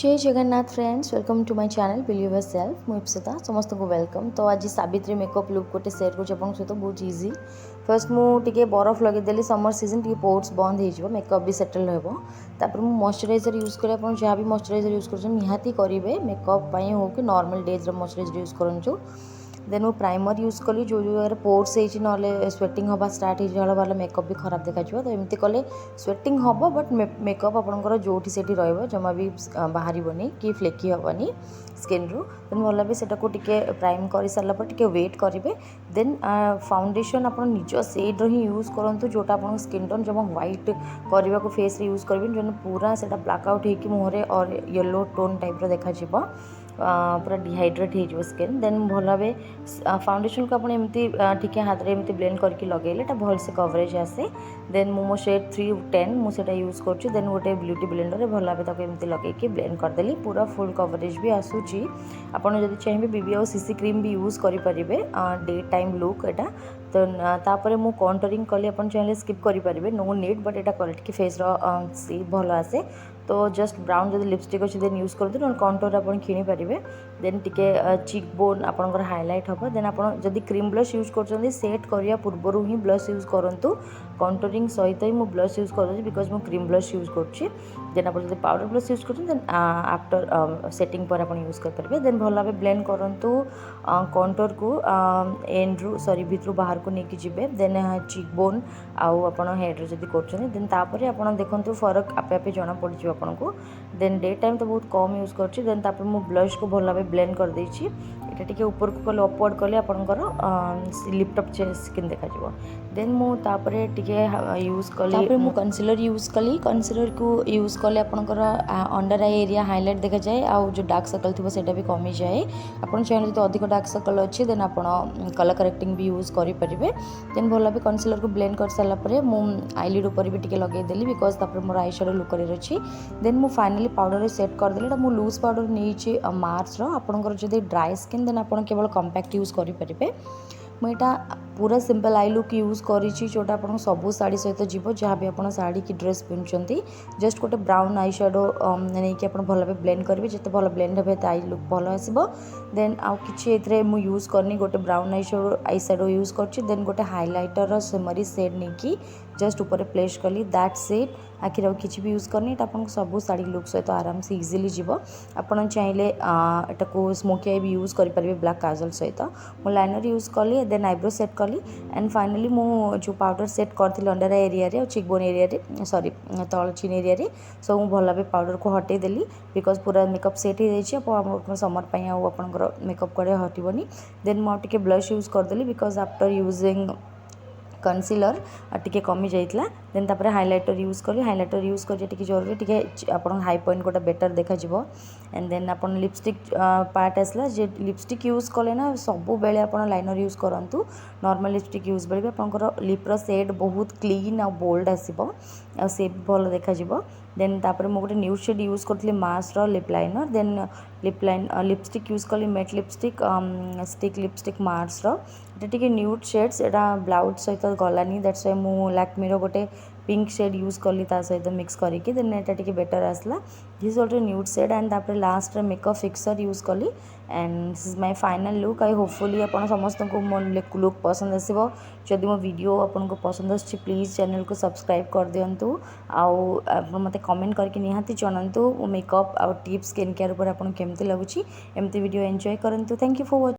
जय Jagannath friends welcome to my channel believe yourself मु इप्सिता समस्त को वेलकम। तो आज सावित्री मेकअप लुक गोटे सेयर कर सहित बहुत इजी। फर्स्ट मुझे बरफ लगेदेली समर सीजन टी पोर्स बंद हो मेकअप भी सेटल होपर मुझे मॉइस्चराइजर यूज करें आप जहाँ भी मॉइस्चराइजर यूज कर निहाती करेंगे मेकअप हो कि नॉर्मल डेज मॉइस्चराइजर यूज करूँ। देन वो प्राइमर यूज कली जो जगह पोर्स होती ना स्वेटिंग हवा स्टार्ट हो वाला मेकअप भी खराब देखा। तो एमती कले स्वेटिंग हम बट मेकअप आपंकर जो जमा भी बाहर कि फ्लेकी हेनी स्किन रू देन भल भी सेटा को टिके प्राइम कर सारापर टिके वेट करेंगे। देन फाउंडेशन आप निज सेड ही यूज करूँ जोटा आप स्किन टोन जमा व्हाइट करने को फेस यूज करेंगे जो पूरा से ब्लैक आउट हो मुहर और येलो टोन टाइप देखा पूरा डिहाइड्रेट हो स्किन। देन भल भाव फाउंडेशन को आपमती टे हाथ में एमती ब्लेंड करके लगेले भल से कवरेज आसे। देन मो शेड 310 मुझे यूज कर देन गोटे ब्यूटी ब्लेंडर भल भाव एमती लगे ब्लेंड करदेली पूरा फुल कवरेज भी आसूची। आपड़ जब चाहिए बीबी और सीसी क्रीम भी यूज करेंगे डे टाइम लुक एटा। तो तापर मु कंटूरिंग कली आप चाहिए स्किप करेंगे नो नीड बट यहाँ कले फेस सी भल आसे। तो जस्ट ब्राउन जो लिपस्टिक अच्छे देन यूज करते ना कंटूर आप किणी पारे। देन टिके चिक बोन आपंकर हाइलाइट हम। देन आप क्रीम ब्लश यूज कर सेट करने पूर्वर ही ब्लश यूज करूँ कंटूरिंग सहित ही मुझे ब्लश यूज कर बिकज मुझे क्रीम ब्लश यूज कर। देन आप पाउडर ब्लश यूज कर देन आफ्टर सेटिंग पर आप यूज करेंगे। देन भल भाव ब्लेंड करूँ कंटूर को एंड रू सॉरी भितर बाहर को लेकिन जी। देन चिक बोन आउ आप हेड्रे जब कर देन तापर आप देखो फरक आपे आपे जना पड़ आपन को। देन डे टाइम तो बहुत कम यूज कर देन तापर मु ब्लश को भल भाव ब्लेंड कर देछि एटा टिके ऊपर को कले अपवर्ड कले आपनकर लिपटॉप स्किन देखा। देन मु तापर टिके यूज कली तापर मु कंसीलर यूज कली कंसीलर को यूज कले आपनकर अंडर आई एरिया हाइलाइट देखा जाए आउ जो डार्क सर्कल थी सेटा भी कमी जाए। आपन चाहिए जो अधिक डार्क सर्कल अच्छी देन आप कलर करेक्टिंग भी यूज करेंगे। देन भल भाव कंसीलर को ब्लेंड कर सारापर मु आईलिड ऊपर भी टिके लगेदेली because more eye shadow look कर अच्छी। देन मु फाइनली पाउडर सेट करदेली मु लूज पाउडर नहीं मार्स आपंकर जब ड्राई स्किन देन आप केवल कंपैक्ट यूज करेंगे। मुझा पूरा सिंपल आई लुक यूज करी जोटा आप सबू शाड़ी सहित जीव जहाँ भी आप शाड़ी की ड्रेस पिंधुंट जस्ट गोटे ब्राउन आई शेडो नहीं कि भल भाव ब्लेंड करेंगे जिते भल ब्लेंड हे आई लुक भल आसो। देन आउ कि मुझे यूज करनी गोटे ब्राउन आई शेडो यूज कर देन गोटे हाइलाइटर सेमरी सेड नहीं कि जस्ट ऊपर प्लेस कली दैट सेड आखिर आउ किसी भी यूज करनी आपको सब शाड़ी लुक सहित आराम से इजिली जीव। आपड़ चाहिए एटा को स्मोकी आई भी यूज करेंगे ब्लैक काजल सहित मु लाइनर यूज कली देन आईब्रो सेट कली एंड फाइनली मु जो पाउडर सेट करी अंडर आई एरिया और चिकबोन एरिया सॉरी तल चिन एरिया सब मुझे भल भाव पाउडर को हटे देली बिकज पूरा मेकअप सेट हो जाए समर पर आपंकर मेकअप कड़े हटबनी। देन मुझे ब्लश यूज करदेली बिकज आफ्टर यूजिंग कंसीलर टिके कमी जाइए। देन तापर हाइलाइटर यूज कली हाइलाइटर यूज कर जरूरी टिके आप हाई पॉइंट गोटा बेटर देखा। एंड देन आप लिपस्टिक पार्ट आसला जे लिपस्टिक यूज कले ना सब बेले आप लाइनर यूज करूँ नॉर्मल लिपस्टिक यूज बेले आपंकर लिप्र सेड बहुत क्लीन आ बोल्ड आसो आ से भल देखा। देन तापर मु गोटे न्यूड शेड यूज करी मार्स lip liner then lipstick use कली मेट लिपस्टिक स्टिक लिपस्टिक मार्स टे न्यूड शेड्स एटा ब्लाउज सहित गलानी दैट्स वाई मु लैक्मीर गोटे पिंक शेड यूज कली सहित मिक्स करके देन एटा टिके बेटर आसला दिस गोटे न्यूड शेड एंड तापर लास्ट मेकअप फिक्सर यूज कली and this is my final look. I hopefully आप समस्त को मो लुक पसंद आसो। जदि मो वीडियो आपको पसंद आछी प्लीज चैनल को सब्सक्राइब कर दिंतु आउ मत कमेंट करके निहाती जनातु मेकअप आउ टिप्स स्किन केयर पर आपको केमती लगुच एमती वीडियो एंजॉय करूँ। Thank you for watching.